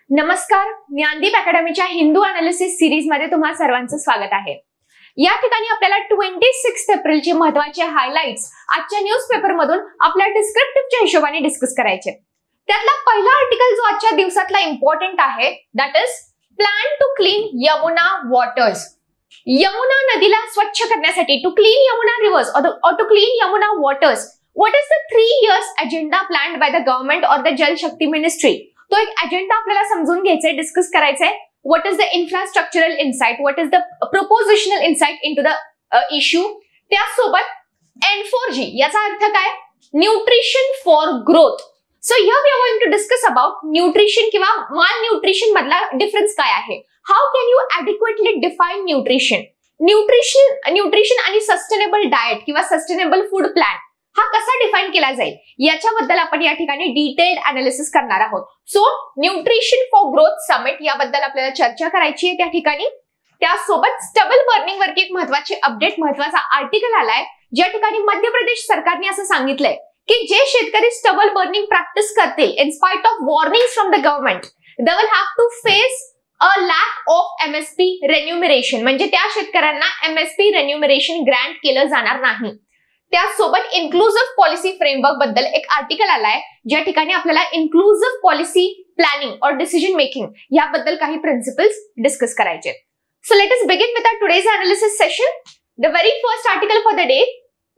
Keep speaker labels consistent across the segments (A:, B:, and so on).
A: नमस्कार, Gyandeep अकॅडमीच्या Hindu analysis series मध्ये तुम्हा सर्वांचं स्वागत आहे। या ठिकाणी आपल्याला 26 एप्रिलचे महत्त्वाचे हायलाइट्स आजच्या न्यूजपेपर मधून आपल्या डिस्क्रिप्टिव्हच्या हिशोबाने डिस्कस करायचे। त्यातला पहिला आर्टिकल जो आजच्या दिवसातला इम्पॉर्टंट आहे that is plan to clean Yamuna waters. Yamuna नदीला स्वच्छ करण्यासाठी टू क्लीन यमुना रिव्हर्स और to clean Yamuna waters what is the 3 years agenda planned by the government or the जल शक्ती मिनिस्ट्री। तो एक अजेंडा आपल्याला समजून घ्यायचा आहे, डिस्कस करायचा आहे। What is the infrastructural insight, what is the propositional insight into the issue. त्यासोबत N4G याचा अर्थ काय, nutrition for growth. So here we are going to discuss about nutrition किंवा माल न्यूट्रिशन मधला डिफरन्स काय आहे। How can you adequately define nutrition. Nutrition आणि sustainable diet किंवा सस्टेनेबल फूड प्लॅन हा कसा डिफाइन केला जाईल याच्याबद्दल आपण या ठिकाणी डिटेल्ड अनालिसिस करणार आहोत। So nutrition for growth summit याबद्दल आपल्याला चर्चा करायची आहे त्या ठिकाणी। त्यासोबत स्टबल बर्निंग वरती एक महत्त्वाची अपडेट, महत्त्वाचा आर्टिकल आलाय ज्या ठिकाणी मध्य प्रदेश सरकारने असं सांगितलंय की जे शेतकरी स्टबल बर्निंग प्रॅक्टिस करतील in spite of warnings from the government they will have to face a lack of MSP remuneration, म्हणजे त्या शेतकऱ्यांना MSP रेन्युमरेशन ग्रँट केलं जाणार नाही। त्यासोबत इन्क्लुसिव्ह पॉलिसी फ्रेमवर्क बद्दल एक आर्टिकल आलाय ज्या ठिकाणी आपल्याला इन्क्लुसिव्ह पॉलिसी प्लॅनिंग और डिसिजन मेकिंग याबद्दल काही प्रिन्सिपल्स डिस्कस करायचे। So let us begin with our today's analysis session. The very first article for the day,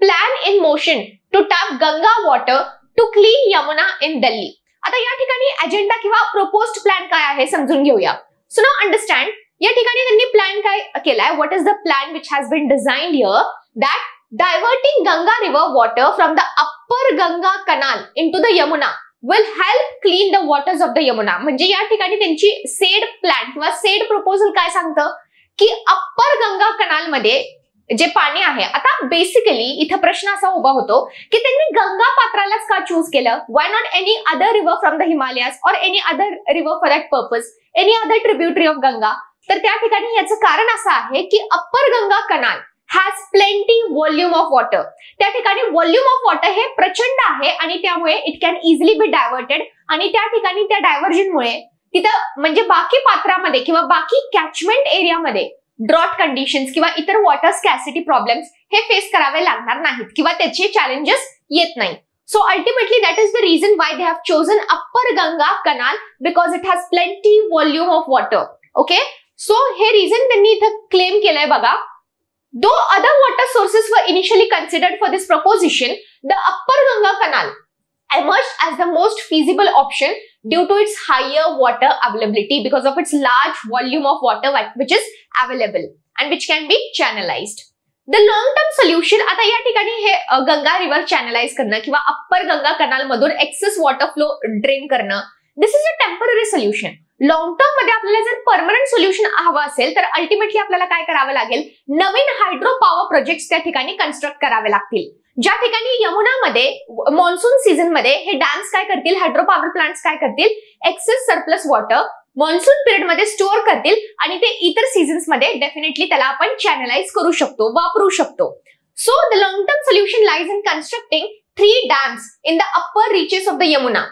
A: plan in motion to tap Ganga water to clean Yamuna in Delhi. आता या ठिकाणी agenda किंवा proposed plan काय आहे समजून घेऊया। सो नाउ अंडरस्टँड, या ठिकाणी त्यांनी प्लॅन काय केलाय, what is the plan which has been designed here, that diverting Ganga river water from the upper Ganga canal into the Yamuna will help clean the waters of the Yamuna। म्हणजे या ठिकाणी त्यांची sed plan किंवा sed proposal काय सांगतं की upper Ganga कनाल मध्ये जे पाणी आहे, आता बेसिकली इथं प्रश्न असा उभा होतो की त्यांनी गंगा पात्रालाच का चूज केलं, why not any other river from the Himalayas और any other river for that purpose, any other tributary of Ganga. तर त्या ठिकाणी याचं कारण असं आहे की upper Ganga canal has plenty volume of water। त्या ठिकाणी व्हॉल्यूम ऑफ वॉटर हे प्रचंड आहे आणि त्यामुळे इट कॅन इझिली बी डायव्हर्टेड आणि त्या ठिकाणी त्या डायव्हर्जनमुळे तिथं म्हणजे बाकी पात्रामध्ये किंवा बाकी कॅचमेंट एरियामध्ये ड्रॉट कंडिशन्स किंवा इतर वॉटर स्कॅसिटी प्रॉब्लेम्स हे फेस करावे लागणार नाहीत किंवा त्याचे चॅलेंजेस येत नाही। So ultimately that is the reason why they have chosen upper Ganga canal, because it has plenty volume of water. Okay, so हे रिझन त्यांनी इथं क्लेम केलंय बघा। Though other water sources were initially considered for this proposition, the upper Ganga canal emerged as the most feasible option due to its higher water availability because of its large volume of water which is available and which can be channelized. The long-term solution, आता या ठिकाणी हे Ganga river channelise करणं किंवा upper Ganga कनाल मधून access water flow drain करणं, this is a temporary solution. Long term मध्ये आपल्याला जर परमनंट सोल्युशन हवं असेल तर अल्टिमेटली आपल्याला काय करावं लागेल, नवीन हायड्रो पॉवर प्रोजेक्ट्स त्या ठिकाणी कन्स्ट्रक्ट करावे लागतील। ज्या ठिकाणी यमुनामध्ये मॉन्सून सीझन मध्ये हे डॅम्स काय करतील, हायड्रो पॉवर प्लांट्स काय करतील, excess surplus water monsoon period मध्ये स्टोअर करतील आणि ते इतर सीझन्स मध्ये डेफिनेटली त्याला आपण चॅनलाइज करू शकतो, वापरू शकतो। So the long term solution lies in constructing 3 dams in the upper reaches of the Yamuna.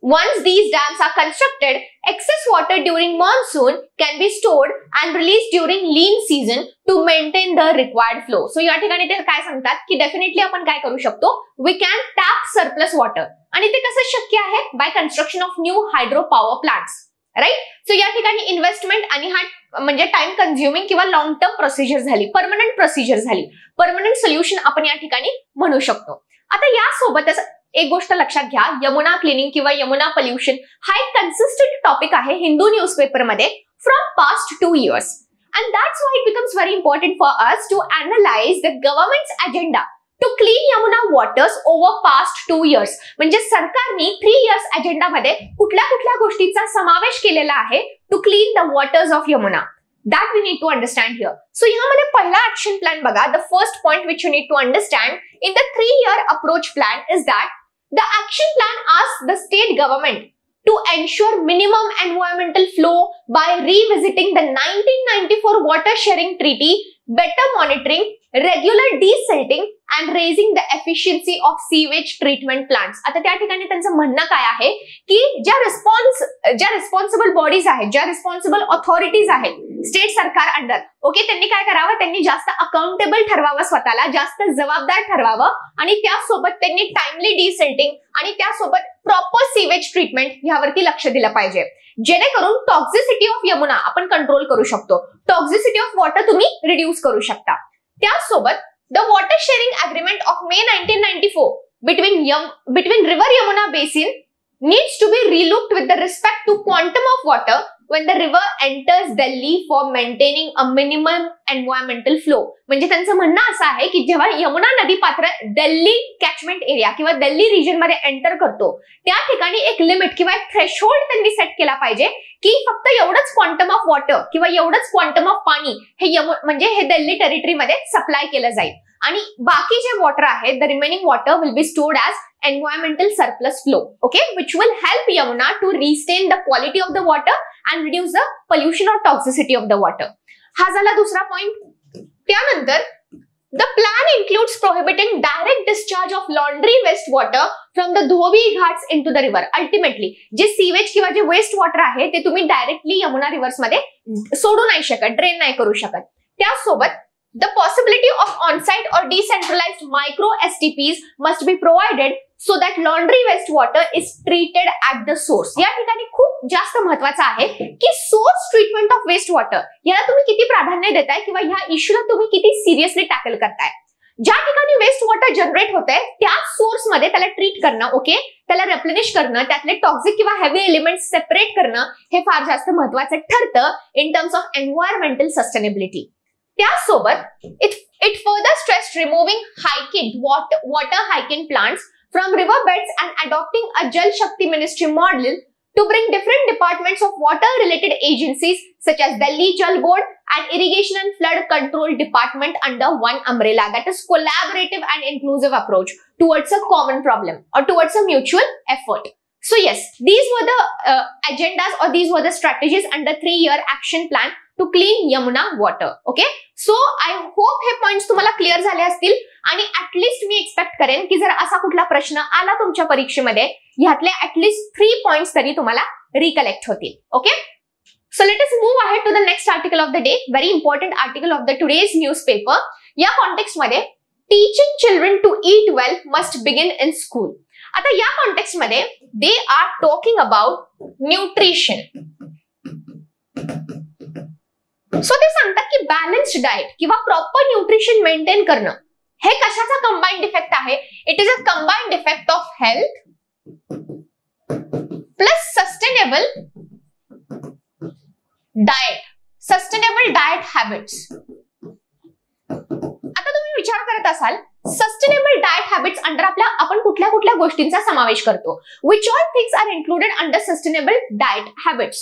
A: Once these dams are constructed, excess water during monsoon can be stored and released during lean season to maintain the required flow. So या ठिकाणी ते काय सांगतात की definitely आपण काय करू शकतो, we can tap surplus water आणि ते कसं शक्य आहे, by construction of new hydro power plants, right. So या ठिकाणी इन्व्हेस्टमेंट आणि हा म्हणजे टाइम कन्झ्युमिंग किंवा लॉंग टर्म प्रोसिजर झाली, परमनंट प्रोसिजर झाली, परमनंट सोल्युशन आपण या ठिकाणी म्हणू शकतो। आता यासोबतच एक गोष्ट लक्षात घ्या, यमुना क्लिनिंग किंवा यमुना पोल्युशन हा एक कन्सिस्टंट टॉपिक आहे हिंदू न्यूजपेपर मध्ये from past 2 years, and that's why it becomes very important for us to analyze the government's agenda to clean Yamuna waters over past 2 years। म्हणजे सरकारने 3 years अजेंडा मध्ये कुठल्या कुठल्या गोष्टींचा समावेश केलेला आहे to clean the waters of Yamuna, that we need to understand here। So यामध्ये पहिला ऍक्शन प्लॅन बघा, the first point which you need to understand in the 3 year approach plan is that the action plan asks the state government to ensure minimum environmental flow by revisiting the 1994 water sharing treaty, better monitoring, regular desilting and raising the efficiency of sewage treatment plants. आता त्या ठिकाणी त्यांचं म्हणणं काय आहे की ज्या responsible bodies आहेत, ज्या रिस्पॉन्सिबल ऑथॉरिटीज आहेत स्टेट सरकार अंडर, ओके, त्यांनी काय करावं, त्यांनी जास्त अकाउंटेबल ठरवावं, स्वतःला जास्त जबाबदार ठरवावं आणि त्यासोबत त्यांनी टाइमली डिसिल्टिंग आणि त्यासोबत प्रॉपर सीवेज ट्रीटमेंट यावरती लक्ष दिलं पाहिजे, जेणेकरून टॉक्झिसिटी ऑफ यमुना आपण कंट्रोल करू शकतो, टॉक्झिसिटी ऑफ वॉटर तुम्ही रिड्यूस करू शकता. त्यासोबत the water sharing agreement of May 1994 between river Yamuna basin needs to be relooked with the respect to quantum of water when the river enters Delhi for maintaining a minimum environmental flow. म्हणजे त्यांचं म्हणणं असं आहे की जेव्हा यमुना नदी पात्र Delhi catchment area किंवा दिल्ली रिजन मध्ये एंटर करतो त्या ठिकाणी एक लिमिट किंवा एक थ्रेशोल्ड त्यांनी सेट केला पाहिजे की फक्त एवढंच क्वांटम ऑफ वॉटर किंवा एवढंच क्वांटम ऑफ पाणी हे म्हणजे हे दिल्ली टेरिटरी मध्ये सप्लाय केलं जाईल आणि बाकी जे वॉटर आहे the remaining water will be stored as environmental surplus flow, okay, which will help Yamuna to retain the quality of the water and reduce the pollution or toxicity of the water. हा झाला दुसरा point. त्यानंतर the plan includes prohibiting direct discharge of laundry waste water from the Dhobi Ghats into the river. Ultimately जे sewage किंवा जे waste water आहे ते तुम्ही डायरेक्टली यमुना रिव्हर्स मध्ये सोडू नाही शकत, ड्रेन नाही करू शकत. त्यासोबत the possibility of on-site or decentralized micro STPs must be provided so that laundry waste water is treated at the source. या ठिकाणी खूप जास्त महत्वाचं आहे की source treatment of waste water याला तुम्ही किती प्राधान्य देताय किंवा ह्या इश्यूला तुम्ही किती सिरियसली टॅकल करताय. ज्या ठिकाणी वेस्ट वॉटर जनरेट होतंय त्या सोर्स मध्ये त्याला ट्रीट करणं, ओके, त्याला रिप्लेनिश करणं, त्यातले टॉक्सिक किंवा हेवी एलिमेंट्स सेपरेट करणं हे फार जास्त महत्वाचं ठरतं in terms of environmental sustainability. त्यासोबत it further stressed removing water hiking plants from river beds and adopting a Jal Shakti Ministry model to bring different departments of water related agencies such as Delhi Jal Board and Irrigation and Flood Control Department under one umbrella. That is collaborative and inclusive approach towards a common problem or towards a mutual effort. So yes, these were the agendas or these were the strategies under 3-year action plan to clean Yamuna water. Okay, so I hope हे points तुम्हाला clear झाले असतील आणि at least मी expect करेन की जर असा कुठला प्रश्न आला तुमच्या परीक्षेमध्ये ह्यातले ऍटलीस्ट 3 पॉइंट्स तरी तुम्हाला रिकलेक्ट होतील. Okay, so let us move ahead to the next article of the day, very important article of the today's newspaper. या कॉन्टेक्स्ट मध्ये teaching children to eat well must begin in school. आता या context मध्ये they are talking about nutrition. So ते सांगतात की balanced diet किंवा proper nutrition maintain करणं हे कशाचा कंबाइंड इफेक्ट आहे. It is a combined effect of health plus sustainable diet habits. आता तुम्ही विचार करत असाल सस्टेनेबल डाएट हॅबिट्स अंडर आपण कुठल्या कुठल्या गोष्टींचा समावेश करतो. Which all things are included under sustainable diet habits.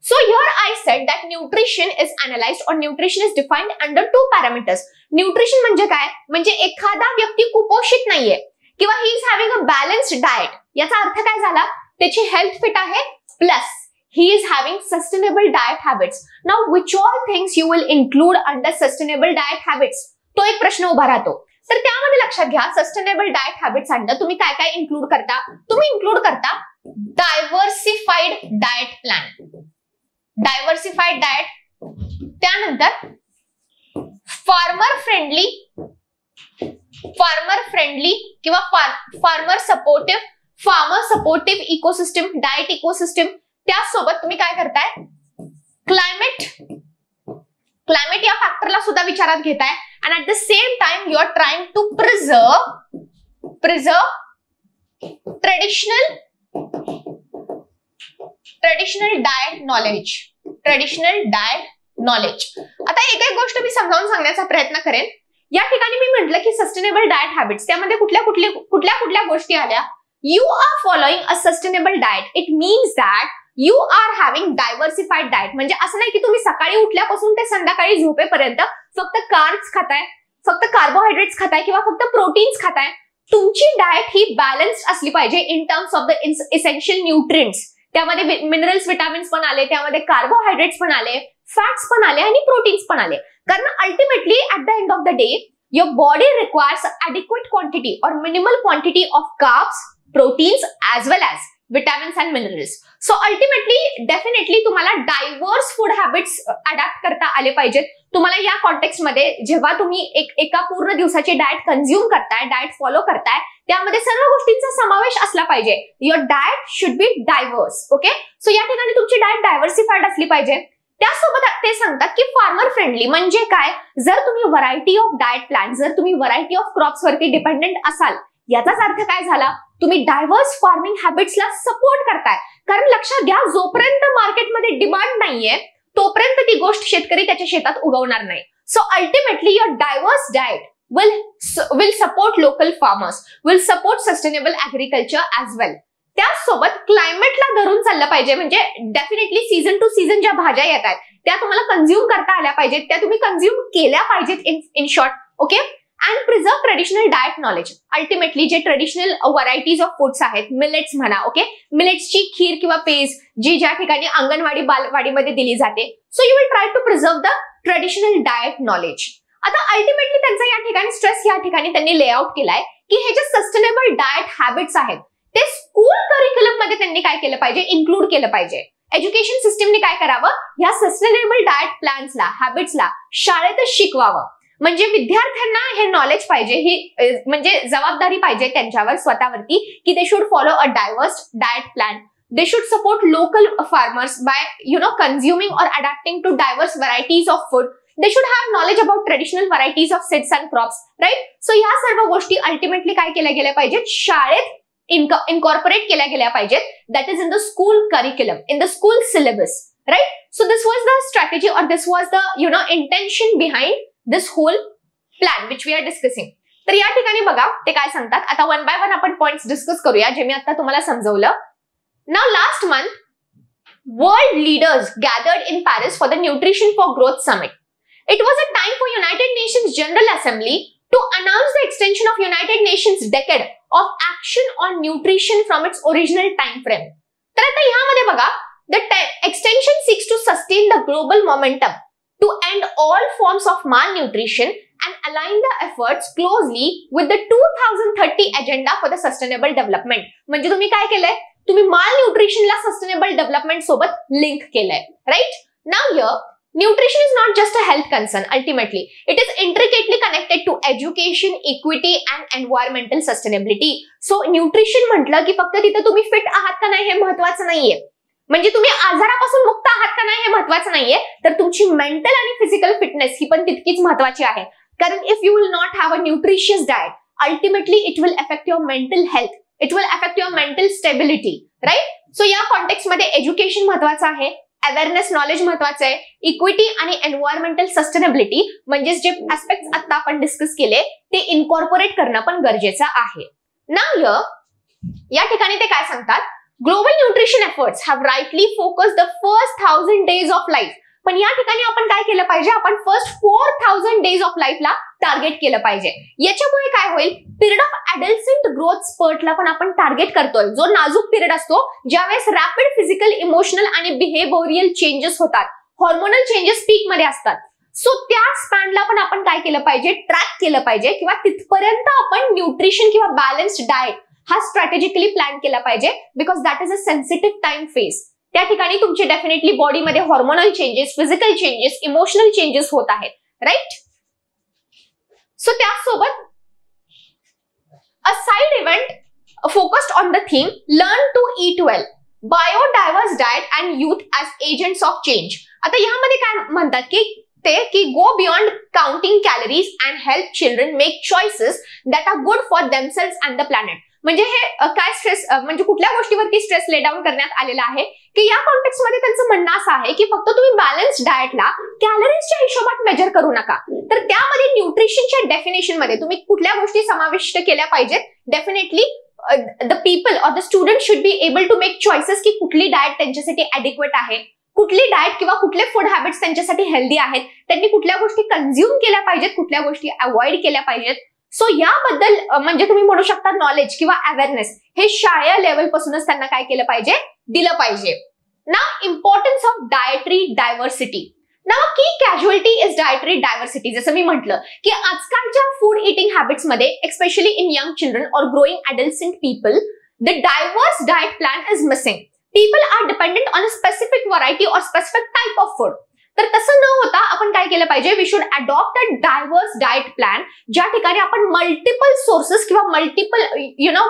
A: So here I said that nutrition is analyzed or nutrition is defined under 2 parameters. Nutrition म्हणजे काय, म्हणजे एखादा व्यक्ती कुपोषित नाहीये किंवा he is having a balanced diet. याचा अर्थ काय झाला, त्याची हेल्थ फिट आहे plus he is having sustainable diet habits. Now which all things you will include under sustainable diet habits? तो एक प्रश्न उभा राहतो. तर त्यामध्ये लक्षात घ्या सस्टेनेबल डाएट हॅबिट्स अंडर तुम्ही काय काय इन्क्लूड करता. तुम्ही इन्क्लूड करता diversified diet plan, diversified diet, त्यानंतर फार्मर फ्रेंडली किंवा farmer supportive ecosystem, diet ecosystem. त्यासोबत तुम्ही काय करताय क्लायमेट या फॅक्टरला सुद्धा विचारात घेताय and at the same time you are trying to preserve traditional diet knowledge. आता एक गोष्ट मी समजावून सांगण्याचा प्रयत्न करेन. या ठिकाणी मी म्हटलं की सस्टेनेबल डाएट हॅबिट्स त्यामध्ये कुठल्या गोष्टी आल्या. You are following a sustainable diet, it means that you are having diversified diet. म्हणजे असं नाही की तुम्ही सकाळी उठल्यापासून ते संध्याकाळी झोपेपर्यंत फक्त कार्ब्स खाताय, फक्त कार्बोहायड्रेट्स खाताय किंवा फक्त प्रोटीन्स खाताय. तुमची डाएट ही बॅलन्स्ड असली पाहिजे in terms of the essential nutrients. त्यामध्ये मिनरल्स, विटामिन्स पण आले, त्यामध्ये कार्बोहायड्रेट्स पण आले, फॅट्स पण आले आणि प्रोटीन्स पण आले. कारण ultimately at the end of the day your body requires adequate quantity or minimal quantity of carbs, proteins as well as vitamins and minerals. So ultimately definitely तुम्हाला diverse food habits adapt करता आले पाहिजेत. तुम्हाला या context मध्ये जेव्हा तुम्ही एका पूर्ण दिवसाची डाएट कंझ्युम करताय, डाएट फॉलो करताय, त्यामध्ये सर्व गोष्टींचा समावेश असला पाहिजे. Your diet should be diverse. Okay, so या ठिकाणी तुमची डाएट डायव्हर्सिफाईड असली पाहिजे. त्यासोबत ते सांगतात की फार्मर फ्रेंडली म्हणजे काय, जर तुम्ही व्हरायटी ऑफ डाएट प्लॅन, जर तुम्ही व्हरायटी ऑफ क्रॉप्स वरती डिपेंडेंट असाल, याचाच अर्थ काय झाला, तुम्ही डायव्हर्स फार्मिंग हॅबिट्सला सपोर्ट करताय. कारण लक्षात घ्या, जोपर्यंत मार्केटमध्ये डिमांड नाहीये तोपर्यंत ती गोष्ट शेतकरी त्याच्या शेतात उगवणार नाही. So ultimately your diverse diet will support local farmers, will support sustainable agriculture as well. त्याचसोबत क्लायमेटला धरून चाललं पाहिजे. म्हणजे डेफिनेटली सीझन टू सीझन ज्या भाज्या येत आहेत त्या तुम्हाला कंझ्युम करता आल्या पाहिजेत, त्या तुम्ही कंझ्युम केल्या पाहिजेत in short. Okay, and preserve traditional diet knowledge. Ultimately जे ट्रेडिशनल व्हरायटीज ऑफ फूड्स आहेत, मिलेट्स म्हणा, ओके, मिलेट्सची खीर किंवा पेज जी ज्या ठिकाणी अंगणवाडी बालवाडीमध्ये दिली जाते. So you will try to preserve the traditional diet knowledge. आता अल्टिमेटली त्यांचा या ठिकाणी स्ट्रेस या ठिकाणी त्यांनी लेआउट केलाय की हे जे सस्टेनेबल डाएट हॅबिट्स आहेत ते स्कूल करिक्युलम मध्ये त्यांनी काय केलं पाहिजे, इन्क्लूड केलं पाहिजे. एज्युकेशन सिस्टमने काय करावं, ह्या सस्टेनेबल डाएट प्लॅन्सला, हॅबिट्सला शाळेतच शिकवावं. म्हणजे विद्यार्थ्यांना हे नॉलेज पाहिजे, ही म्हणजे जबाबदारी पाहिजे त्यांच्यावर स्वतःवरती की they should follow a diverse diet plan. They should support local farmers by consuming or adapting to diverse varieties of food. They should have knowledge about traditional varieties of seeds and crops, right? So ह्या सर्व गोष्टी ultimately काय केल्या गेल्या पाहिजेत, शाळेत incorporate केल्या गेल्या पाहिजेत. That is in the school curriculum, in the school syllabus, right? So this was the strategy or this was the intention behind this whole plan which we are discussing. तर या ठिकाणी बघा ते काय सांगतात. आता वन बाय वन आपण points discuss करूया जे मी आता तुम्हाला समजवलं. Now last month, world leaders gathered in Paris for the Nutrition for Growth Summit. It was a time for United Nations General Assembly to announce the extension of United Nations decade of action on nutrition from its original time frame. तर आता यामध्ये बघा, the extension seeks to sustain the global momentum to end all forms of malnutrition and align the efforts closely with the 2030 agenda for the sustainable development. म्हणजे तुम्ही काय केलंय, तुम्ही माल न्यूट्रिशनला सस्टेनेबल डेव्हलपमेंट सोबत लिंक केलंय, right? Now here nutrition is not just a health concern. Ultimately, it is intricately connected to education, equity and environmental sustainability. So nutrition म्हटलं की फक्त तिथे तुम्ही फिट आहात का नाही हे महत्वाचं नाहीये, म्हणजे तुम्ही आजारापासून मुक्त आहात का नाही हे महत्वाचं नाहीये, तर तुमची मेंटल आणि फिजिकल फिटनेस ही पण तितकीच महत्वाची आहे. कारण if you will not have a nutritious diet, ultimately it will affect your mental health, it will affect your mental stability, right? So या कॉन्टेक्स्ट मध्ये एज्युकेशन महत्वाचं आहे, अवेअरनेस नॉलेज महत्वाचं आहे, इक्विटी आणि एन्व्हायरमेंटल सस्टेनेबिलिटी म्हणजे जे ऍस्पेक्ट्स आता आपण डिस्कस केले ते इनकॉर्पोरेट करणं पण गरजेचं आहे. नाउ या ठिकाणी ते काय सांगतात, global nutrition efforts have rightly focused the first 1000 days of life. पण या ठिकाणी आपण काय केलं पाहिजे, आपण फर्स्ट 4000 डेज ऑफ लाईफला टार्गेट केलं पाहिजे. याच्यामुळे काय होईल, पिरियड ऑफ ऍडल्संट ग्रोथ स्पर्टला पण आपण टार्गेट करतोय, जो नाजूक पिरियड असतो ज्यावेळेस रॅपिड फिजिकल, इमोशनल आणि बिहेवियरल चेंजेस होतात, हॉर्मोनल चेंजेस पीक मध्ये असतात. सो त्या स्पॅनला पण आपण काय केलं पाहिजे, ट्रॅक केलं पाहिजे किंवा तिथपर्यंत आपण न्यूट्रिशन किंवा बॅलन्स्ड डाएट हा स्ट्रॅटेजिकली प्लॅन केला पाहिजे, because that is a sensitive time phase. त्या ठिकाणी तुमची डेफिनेटली बॉडीमध्ये hormonal changes, physical changes, emotional changes होत आहेत, राईट? सो त्यासोबत a side event focused on the theme learn to eat well, biodiverse diet and youth as agents of change. आता यामध्ये काय म्हणतात की go beyond counting calories and help children make choices that are good for themselves and the planet. म्हणजे हे काय stress म्हणजे कुठल्या गोष्टीवरती स्ट्रेस ले डाऊन करण्यात आलेला आहे की या कॉन्टेक्स्ट मध्ये त्यांचं म्हणणं असं आहे की फक्त तुम्ही बॅलन्स्ड डाएटला कॅलरीजच्या हिशोबात मेजर करू नका, तर त्यामध्ये न्यूट्रिशनच्या डेफिनेशन मध्ये तुम्ही कुठल्या गोष्टी समाविष्ट केल्या पाहिजेत. Definitely the people or the student should be able to make choices की कुठली डाएट त्यांच्यासाठी ॲडिक्वेट आहे, कुठली डाएट किंवा कुठले फूड हॅबिट्स त्यांच्यासाठी हेल्दी आहेत, त्यांनी कुठल्या गोष्टी कंझ्युम केल्या पाहिजेत, कुठल्या गोष्टी अवॉइड केल्या पाहिजेत. सो याबद्दल म्हणजे तुम्ही म्हणू शकता नॉलेज किंवा अवेअरनेस हे शाळेय लेवल पासूनच त्यांना काय केलं पाहिजे, दिलं पाहिजे. नाव इम्पॉर्टन्स ऑफ डायटरी डायव्हर्सिटी. नाव की कॅज्युअलिटी इज डायटरी डायव्हर्सिटी. जसं मी म्हटलं की आजकालच्या फूड इटिंग हॅबिट्स मध्ये एक्स्पेशली इन यंग चिल्ड्रन और growing adolescent people the diverse diet plan is missing. People are dependent on a specific variety और specific type of food. तर तसं न होता आपण काय केलं पाहिजे, we should adopt a diverse diet plan, ज्या ठिकाणी आपण मल्टिपल सोर्सेस किंवा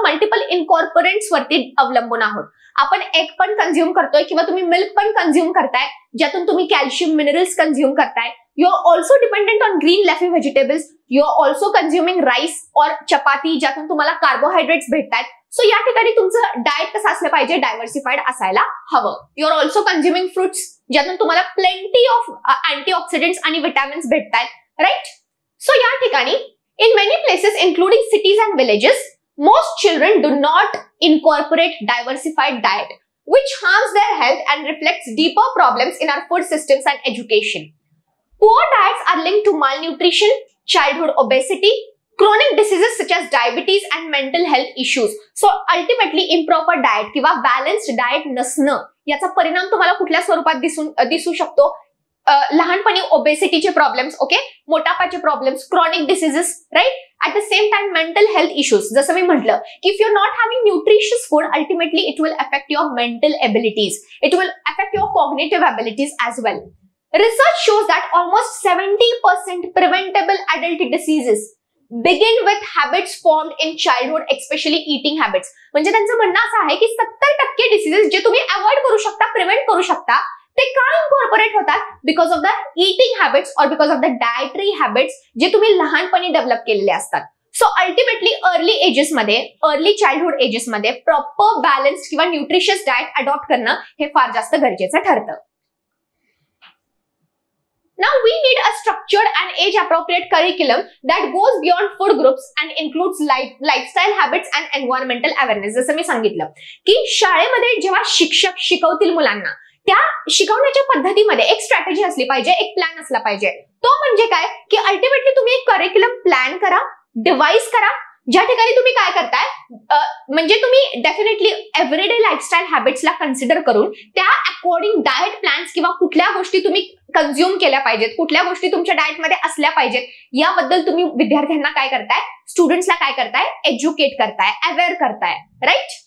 A: मल्टिपल इनकॉर्पोरेंट्स वरती अवलंबून आहोत. आपण एग पण कंझ्युम करतोय किंवा तुम्ही मिल्क पण कंझ्युम करताय, ज्यातून तुम्ही कॅल्शियम मिनरल्स कंझ्युम करताय. You are also dependent on green leafy vegetables. You are also consuming rice और चपाती, ज्यातून तुम्हाला कार्बोहायड्रेट्स भेटतात. सो या ठिकाणी तुमचं डाएट कसं असलं पाहिजे, डायव्हर्सिफाईड असायला हवं. यू आर ऑल्सो कंझ्युमिंग फ्रुट्स, ज्यातून तुम्हाला प्लेंटी ऑफ अँटीऑक्सिडंट्स आणि विटॅमिन्स भेटतात, राईट. सो या ठिकाणी in many places including cities and villages most children do not incorporate diversified diet, which harms their health and reflects deeper problems in our food systems and education. Poor diets are linked to malnutrition, childhood obesity, chronic diseases such as diabetes and mental health issues. So ultimately improper diet किंवा balanced diet नसणं याचा परिणाम तुम्हाला कुठल्या स्वरूपात दिसू शकतो. लहानपणी ओबेसिटीचे प्रॉब्लेम्स, ओके, मोटापाचे problems, chronic diseases, right. At the same time mental health issues. जसं मी म्हटलं की if you are not having nutritious food, ultimately it will affect your mental abilities, it will affect your cognitive abilities as well. Research shows that almost 70% preventable adult diseases begin with habits formed in childhood, especially eating habits. म्हणजे त्यांचं म्हणणं असं आहे की 70% diseases जे तुम्ही avoid करू शकता, प्रिव्हेंट करू शकता, ते का इन्कॉर्पोरेट होतात, because of the eating habits और because of the dietary habits जे तुम्ही लहानपणी डेव्हलप केलेले असतात. सो अल्टिमेटली अर्ली एजेसमध्ये, अर्ली चाइल्डहुड एजेसमध्ये प्रॉपर बॅलन्स्ड किंवा न्यूट्रिशियस डाएट अडॉप्ट करणं हे फार जास्त गरजेचं ठरतं. Now we need a structured and age-appropriate curriculum that goes beyond food groups and includes lifestyle habits and environmental awareness. जसं मी सांगितलं की शाळेमध्ये जेव्हा शिक्षक शिकवतील मुलांना, त्या शिकवण्याच्या पद्धतीमध्ये एक स्ट्रॅटेजी असली पाहिजे, एक प्लॅन असला पाहिजे. तो म्हणजे काय की अल्टिमेटली तुम्ही एक करिक्युलम प्लॅन करा, डिवाइस करा, ज्या ठिकाणी तुम्ही काय करताय, म्हणजे तुम्ही डेफिनेटली एव्हरीडे लाईफस्टाईल हॅबिट्सला कन्सिडर करून त्या अकॉर्डिंग डाएट प्लॅन्स किंवा कुठल्या गोष्टी तुम्ही कंझ्युम केल्या पाहिजेत, कुठल्या गोष्टी तुमच्या डाएटमध्ये असल्या पाहिजेत, याबद्दल तुम्ही विद्यार्थ्यांना काय करताय, स्टुडंट्सला काय करताय, एज्युकेट करताय, अवेअर करताय, right.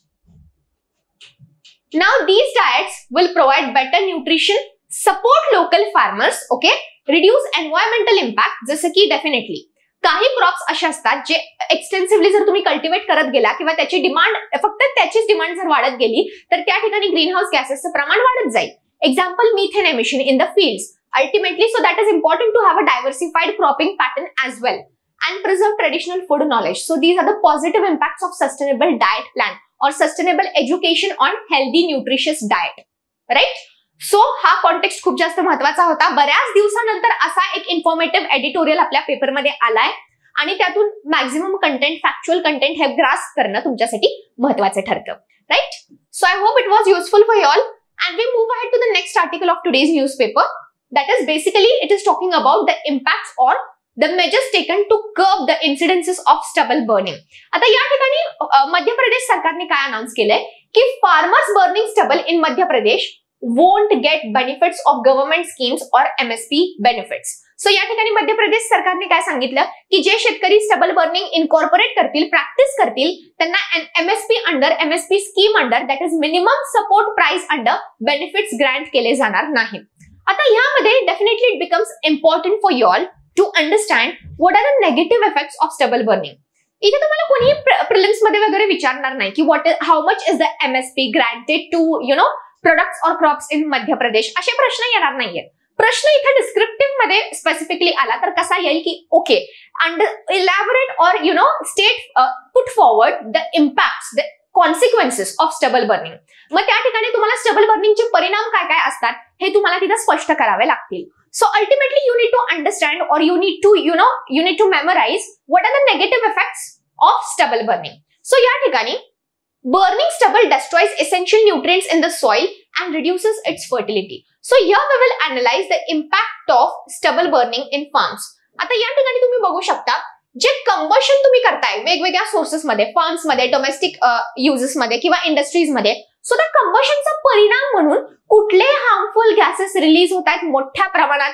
A: Now these diets will provide better nutrition, support local farmers, okay, reduce environmental impact. जसं की डेफिनेटली काही क्रॉप्स असे असतात जे एक्सटेन्सिव्हली जर तुम्ही कल्टिवेट करत गेला किंवा त्याची डिमांड, फक्त त्याचीच डिमांड जर वाढत गेली तर त्या ठिकाणी ग्रीन हाऊस गॅसेसचं प्रमाण वाढत जाईल. Example methane emission in the fields. Ultimately so that is important to have a diversified cropping pattern as well and preserve traditional food knowledge. So these are the positive impacts of sustainable diet plan or sustainable education on healthy nutritious diet, right? So हा context खूप जास्त महत्वाचा होता. बऱ्याच दिवसानंतर असा एक informative editorial आपल्या पेपरमध्ये आलाय आणि त्यातून मॅक्झिमम कंटेंट, फॅक्च्युअल कंटेंट हे ग्रास्प करणं तुमच्यासाठी महत्वाचं ठरतं, right. So I hope it was useful for you all and we move ahead to the next article of today's newspaper. That is basically it is talking about the impacts or the measures taken to curb the incidences of stubble burning. आता या ठिकाणी मध्य प्रदेश सरकारने काय announce केलंय की farmers burning stubble in Madhya Pradesh won't get benefits of government schemes or MSP benefits. So या ठिकाणी मध्य प्रदेश सरकारने काय सांगितलं की जे शेतकरी स्टबल बर्निंग इन्कॉर्पोरेट करतील, प्रॅक्टिस करतील, त्यांना MSP under, MSP scheme under, that is minimum support price under benefits grant केले जाणार नाहीत. आता यामध्ये definitely it becomes important for you all to understand what are the negative effects of stubble burning. इथे तुम्हाला कोणी प्रिलिम्स मध्ये वगैरे विचारणार नाही की what is, how much is the MSP granted to products or crops in Madhya प्रदेश, असे प्रश्न येणार नाहीयेत. प्रश्न इथे डिस्क्रिप्टिव्ह मध्ये स्पेसिफिकली आला तर कसा येईल की ओके अंडर इलॅबोरेट और state put forward the impacts, the consequences of stubble burning. मग त्या ठिकाणी तुम्हाला स्टबल बर्निंगचे परिणाम काय काय असतात हे तुम्हाला तिथे स्पष्ट करावे लागतील. So ultimately you need to understand और you need to memorise what are the negative effects of stubble burning. So या ठिकाणी burning stubble destroys essential nutrients in the soil and reduces its fertility. So here we will analyze the impact of stubble burning in farms. आता या ठिकाणी तुम्ही बघू शकता जे combustion तुम्ही करताय वेगवेगळ्या सोर्सेस मध्ये, फार्म्स मध्ये, डोमेस्टिक युजेस मध्ये किंवा इंडस्ट्रीज मध्ये, सो त्या कंबशनचा परिणाम म्हणून कुठले हार्मफुल गॅसेस रिलीज होत आहेत मोठ्या प्रमाणात,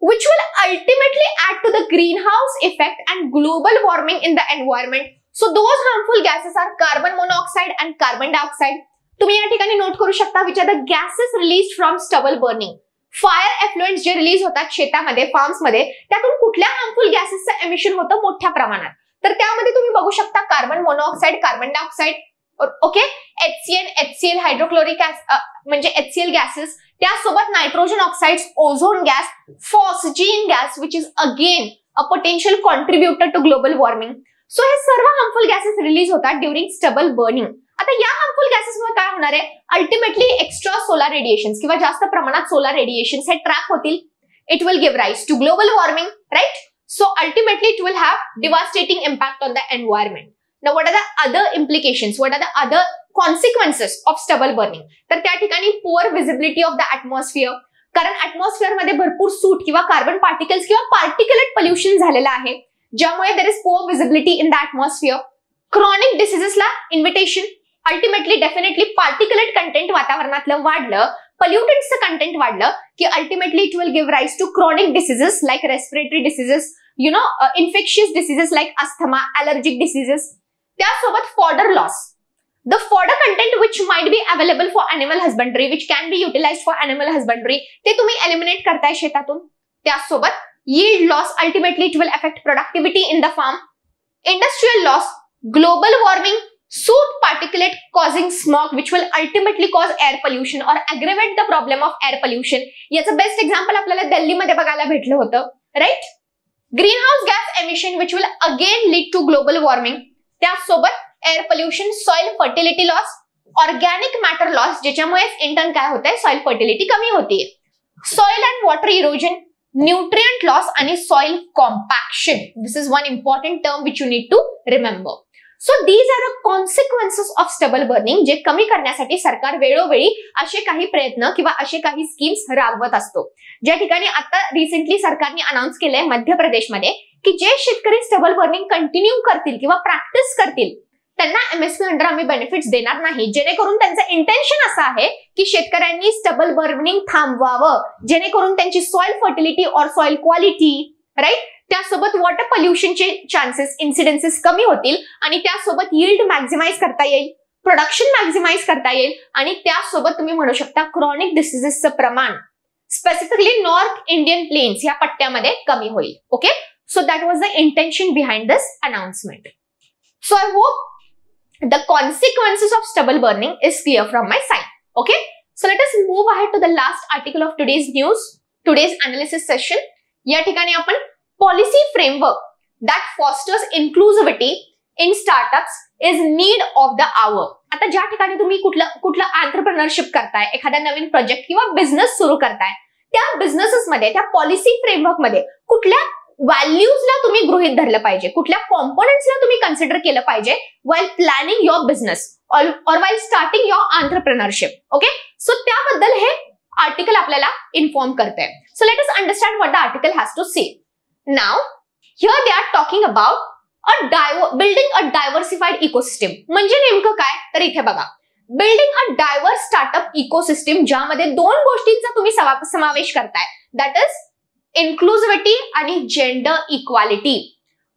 A: which will ultimately add to the greenhouse effect and global warming in the environment. So those harmful gases are carbon monoxide and carbon dioxide. तुम्ही या ठिकाणी नोट करू शकता which are the gases released from stubble burning. Fire effluents जे release होतात शेतामध्ये, फार्म्समध्ये, त्यातून कुठल्या हार्मफुल गॅसेसचं एमिशन होतं मोठ्या प्रमाणात. तर त्यामध्ये तुम्ही बघू शकता carbon monoxide, carbon dioxide, okay, HCl hydrochloric म्हणजे HCl गॅसेस, त्यासोबत nitrogen oxides, ozone gas, phosgene gas which is again a potential contributor to global warming. So हे सर्व हार्मफुल गॅसेस रिलीज होतात ड्युरिंग स्टबल बर्निंग. आता या harmful गॅसेसमुळे काय होणार आहे, अल्टिमेटली एक्स्ट्रा सोलार रेडिएशन किंवा जास्त प्रमाणात सोलार रेडिएशन हे ट्रॅप होतील. It will give rise to global warming, right? So ultimately it will have devastating impact on the environment. Now what are the other implications? What are the other consequences of stubble burning? तर त्या ठिकाणी poor visibility of the atmosphere, कारण atmosphere मध्ये भरपूर सूट किंवा carbon particles किंवा particulate pollution झालेलं आहे, ज्यामुळे there is poor visibility in the atmosphere. Chronic diseases ला invitation, ultimately definitely particulate content वातावरणातलं वाढलं, पोल्युटंट्सचं कंटेंट वाढलं की ultimately it will give rise to chronic diseases like respiratory diseases, infectious diseases like asthma, allergic diseases. त्यासोबत fodder loss, the fodder content which might be available for animal husbandry, which can be utilised for animal husbandry, ते तुम्ही eliminate करताय शेतातून. त्यासोबत yield loss, ultimately it will affect productivity in the farm. Industrial loss, global warming, soot particulate causing smog which will ultimately cause air pollution or aggravate the problem of air pollution. याचं best example आपल्याला दिल्लीमध्ये बघायला भेटलं होतं, right? Greenhouse gas emission which will again lead to global warming. त्यासोबत air pollution, soil fertility loss, organic matter loss, ज्याच्यामुळे in turn काय होतंय, सॉइल फर्टिलिटी कमी होतीये. Soil and water erosion, nutrient loss आणि soil compaction. This is one important term which you need to remember. So these are the consequences of stubble burning, जे कमी करण्यासाठी सरकार वेळोवेळी असे काही प्रयत्न किंवा असे काही स्कीम्स राबवत असतो. ज्या ठिकाणी आता रिसेंटली सरकारने अनाउन्स केलंय मध्य प्रदेशमध्ये की जे शेतकरी स्टबल बर्निंग कंटिन्यू करतील किंवा प्रॅक्टिस करतील त्यांना एमएसपी अंडर आम्ही बेनिफिट्स देणार नाही, जेणेकरून त्यांचं इंटेन्शन असं आहे की शेतकऱ्यांनी स्टबल बर्निंग थांबवावं, जेणेकरून त्यांची सॉइल फर्टिलिटी और सॉइल क्वालिटी, राईट, त्यासोबत वॉटर पोल्युशनचे चान्सेस, इन्सिडेन्सेस कमी होतील आणि त्यासोबत यील्ड मॅक्झिमाइज करता येईल, प्रोडक्शन मॅक्झिमाइज करता येईल आणि त्यासोबत तुम्ही म्हणू शकता क्रॉनिक डिसीजेसचं प्रमाण स्पेसिफिकली नॉर्थ इंडियन प्लेन्स या पट्ट्यामध्ये कमी होईल. Okay, so that was the intention behind this announcement. So I hope the consequences of stubble burning is clear from my side. Okay, so let us move ahead to the last article of today's news, today's analysis session. या ठिकाणी आपण policy framework that fosters inclusivity in startups is need of the hour. आता ज्या ठिकाणी तुम्ही कुठलं entrepreneurship करताय, एखादा नवीन प्रोजेक्ट किंवा बिझनेस सुरू करताय, त्या बिझनेसेस मध्ये, त्या पॉलिसी फ्रेमवर्क मध्ये कुठल्या व्हॅल्यूजला तुम्ही गृहीत धरलं पाहिजे, कुठल्या कॉम्पोनंट्सला तुम्ही कन्सिडर केलं पाहिजे while planning your business or while starting your entrepreneurship. Okay, so त्याबद्दल हे आर्टिकल आपल्याला इन्फॉर्म करते. So let us understand what the article has to say. Now, here they are talking about building a diversified ecosystem. म्हणजे नेमकं काय, तर इथे बघा, building a diverse startup ecosystem, ज्यामध्ये दोन गोष्टींचा तुम्ही समावेश करताय, दॅट इज इन्क्लुसिव्हिटी आणि gender equality.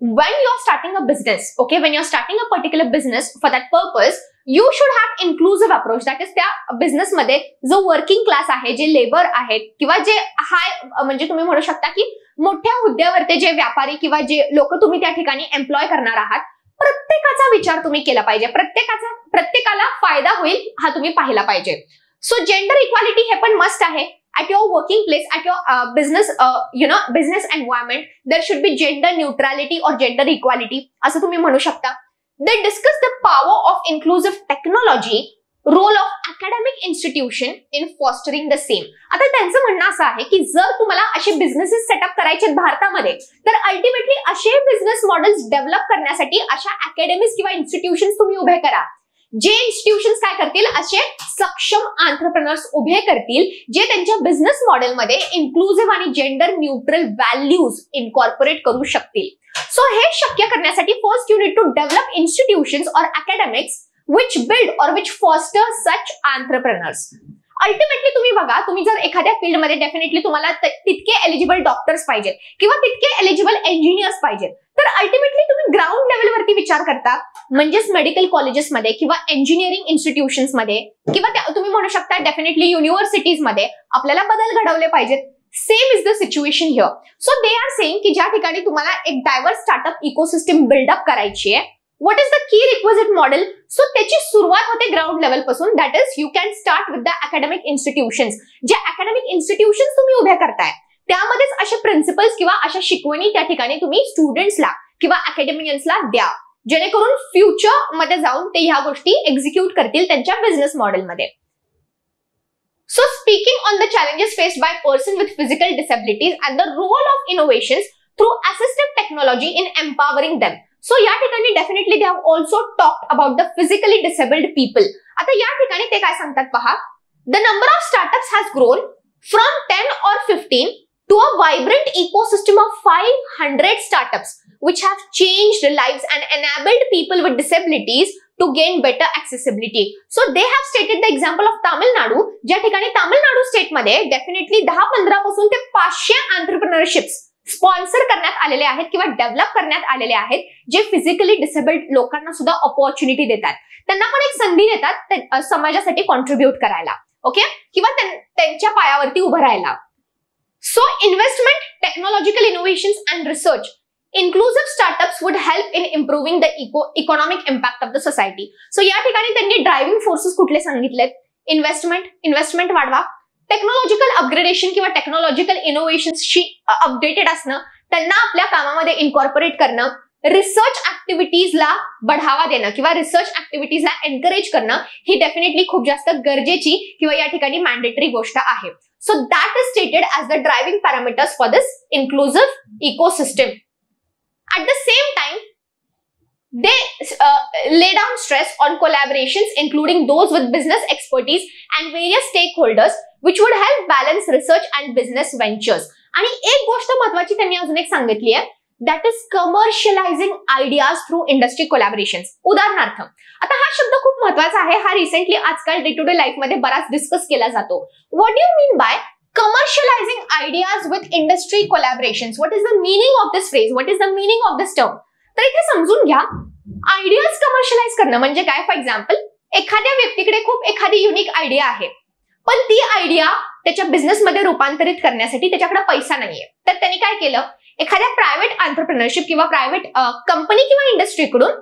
A: when you're starting a business, okay, when you're starting a particular business, for that purpose you should have inclusive approach. that is त्या business मध्ये जो वर्किंग क्लास आहे, जे लेबर आहेत किंवा जे हाय म्हणजे तुम्ही म्हणू शकता की मोठ्या हुद्द्यावरते जे व्यापारी किंवा जे लोक तुम्ही त्या ठिकाणी एम्प्लॉय करणार आहात, प्रत्येकाचा विचार तुम्ही केला पाहिजे, प्रत्येकाला फायदा होईल हा तुम्ही पाहिला पाहिजे. सो जेंडर इक्वालिटी हे पण मस्ट आहे. At your working place, at your business, business environment, there should be gender neutrality or gender equality. असं तुम्ही म्हणू शकता. They discuss the power of inclusive technology, role of academic institution in fostering the same. आता त्यांचं म्हणणं असं आहे की जर तुम्हाला असे बिझनेसेस सेटअप करायचे भारतामध्ये, तर अल्टिमेटली असे बिझनेस मॉडेल्स डेव्हलप करण्यासाठी अशा अकॅडमीज किंवा इन्स्टिट्यूशन्स तुम्ही उभे करा. जे इन्स्टिट्यूशन्स काय करतील, असे सक्षम एंटरप्रेन्योर्स उभे करतील जे त्यांच्या बिझनेस मॉडेलमध्ये इन्क्लुसिव्ह आणि जेंडर न्यूट्रल व्हॅल्यूज इनकॉर्पोरेट करू शकतील. सो हे शक्य करण्यासाठी first you need to develop institutions और academics which build or which foster such entrepreneurs. अल्टिमेटली तुम्ही बघा, तुम्ही जर एखाद्या फील्डमध्ये डेफिनेटली तुम्हाला तितके एलिजिबल डॉक्टर्स पाहिजेत किंवा तितके एलिजिबल इंजिनियर्स पाहिजेत, तर अल्टिमेटली तुम्ही ग्राउंड लेवलवरती विचार करता, म्हणजेच मेडिकल कॉलेजेसमध्ये किंवा इंजिनिअरिंग इन्स्टिट्यूशन्समध्ये किंवा तुम्ही म्हणू शकता डेफिनेटली युनिव्हर्सिटीजमध्ये आपल्याला बदल घडवले पाहिजेत. Same is the situation here. So they are saying की ज्या ठिकाणी तुम्हाला एक डायव्हर्स स्टार्टअप इकोसिस्टम बिल्डअप करायची आहे, what is the key requisite model? So त्याची सुरुवात होते ग्राउंड लेवल पासून. That is you can start with the academic institutions. जे अकॅडमिक इन्स्टिट्यूशन्स तुम्ही उभे करताय त्यामध्येच असे प्रिन्सिपल्स किंवा अशा शिकवणी त्या ठिकाणी तुम्ही स्टुडंट्सला किंवा अकॅडमियन्सला द्या, जेणेकरून फ्युचर मध्ये जाऊन ते ह्या गोष्टी एक्झिक्यूट करतील त्यांच्या बिझनेस मॉडेलमध्ये. So speaking on the challenges faced by persons with physical disabilities and the role of innovations through assistive technology in empowering them. So या ठिकाणी definitely they have also talked about the physically disabled people. आता या ठिकाणी ते काय सांगतात पहा, the number of startups has grown from 10 or 15 to a vibrant ecosystem of 500 startups which have changed lives and enabled people with disabilities to gain better accessibility. So they have stated the example of Tamil Nadu, ज्या ठिकाणी तामिळनाडू स्टेटमध्ये definitely 10-15 पासून ते 500 एंटरप्रेन्योरशिप्स sponsor करण्यात आलेले आहेत किंवा develop करण्यात आलेले आहेत, जे फिजिकली डिसेबल्ड लोकांना सुद्धा ऑपॉर्च्युनिटी देतात, त्यांना पण एक संधी देतात समाजासाठी कॉन्ट्रीब्युट करायला, ओके, किंवा त्यांच्या पायावरती उभं राहायला. So investment, technological innovations and research, inclusive startups would help in improving the economic impact of the society. So या ठिकाणी त्यांनी ड्रायव्हिंग फोर्सेस कुठले सांगितलेत? इन्व्हेस्टमेंट वाढवा, टेक्नॉलॉजिकल अपग्रेडेशन किंवा टेक्नॉलॉजिकल इनोव्हेशन्सशी अपडेटेड असणं, त्यांना आपल्या कामामध्ये इन्कॉर्पोरेट करणं, रिसर्च ऍक्टिव्हिटीजला बढावा देणं किंवा रिसर्च ऍक्टिव्हिटीजला एनकरेज करणं ही डेफिनेटली खूप जास्त गरजेची किंवा या ठिकाणी मॅन्डेटरी गोष्ट आहे. So that is stated as the driving parameters for this inclusive ecosystem. At the same time, they lay down stress on collaborations, including those with business expertise and various stakeholders, which would help balance research and business ventures. आणि एक गोष्ट महत्वाची त्यांनी अजून एक सांगितली आहे, that is commercializing ideas through industry collaborations. उदाहरणार्थ, आता हा शब्द खूप महत्वाचा आहे, हा रिसेंटली आजकाल डे टू डे लाईफ मध्ये बराच डिस्कस केला जातो. What do you mean by commercializing ideas with industry collaborations? What is the meaning of this phrase? What is the meaning of this term? तर इथे समजून घ्या, आयडियाज कमर्शियलाइज करणं म्हणजे काय? फॉर एक्झाम्पल, एखाद्या व्यक्तीकडे खूप एखादी युनिक आयडिया आहे, पण ती आयडिया त्याच्या बिझनेसमध्ये रूपांतरित करण्यासाठी त्याच्याकडे पैसा नाहीये, तर त्यांनी काय केलं, एखाद्या प्रायव्हेट एंटरप्रेन्योरशिप किंवा प्रायव्हेट कंपनी किंवा इंडस्ट्रीकडून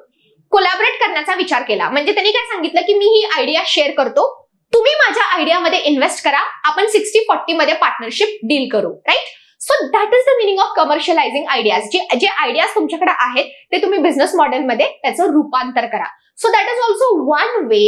A: कोलॅबरेट करण्याचा विचार केला. म्हणजे त्यांनी काय सांगितलं की मी ही आयडिया शेअर करतो, तुम्ही माझ्या आयडियामध्ये इन्व्हेस्ट करा, आपण 60-40 मध्ये पार्टनरशिप डील करू, right? So that is the meaning of commercialising ideas. जे आयडियाज तुमच्याकडे आहेत ते तुम्ही बिझनेस मॉडेलमध्ये त्याचं रूपांतर करा. So that is also one way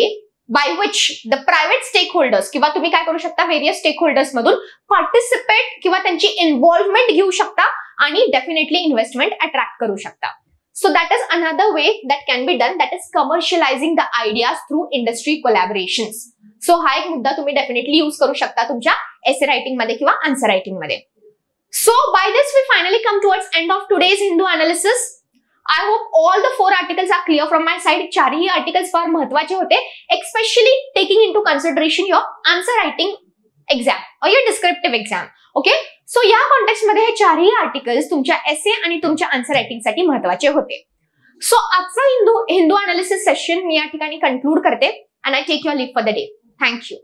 A: by which the private stakeholders किंवा तुम्ही काय करू शकता, व्हेरियस स्टेक होल्डर्स मधून पार्टिसिपेट किंवा त्यांची इन्व्हॉल्वमेंट घेऊ शकता आणि डेफिनेटली इन्व्हेस्टमेंट अट्रॅक्ट करू शकता. So that is another way that can be done, that is commercializing the ideas through industry collaborations. So हा एक मुद्दा तुम्ही डेफिनेटली यूज करू शकता तुमच्या एसे रायटिंग मध्ये किंवा आन्सर रायटिंग मध्ये. So by this we finally come towards end of today's Hindu analysis. I hope all the 4 articles are clear from my side. चारही आर्टिकल्स फार महत्वाचे होते, especially taking into consideration your answer writing exam or your descriptive exam. Okay? So या context मध्ये हे चारही articles तुमच्या एसे आणि तुमच्या आन्सर रायटिंग साठी महत्वाचे होते. सो आजचा हिंदू अनालिसिस सेशन मी या ठिकाणी कंक्लूड करते and I take your leave for the day. Thank you.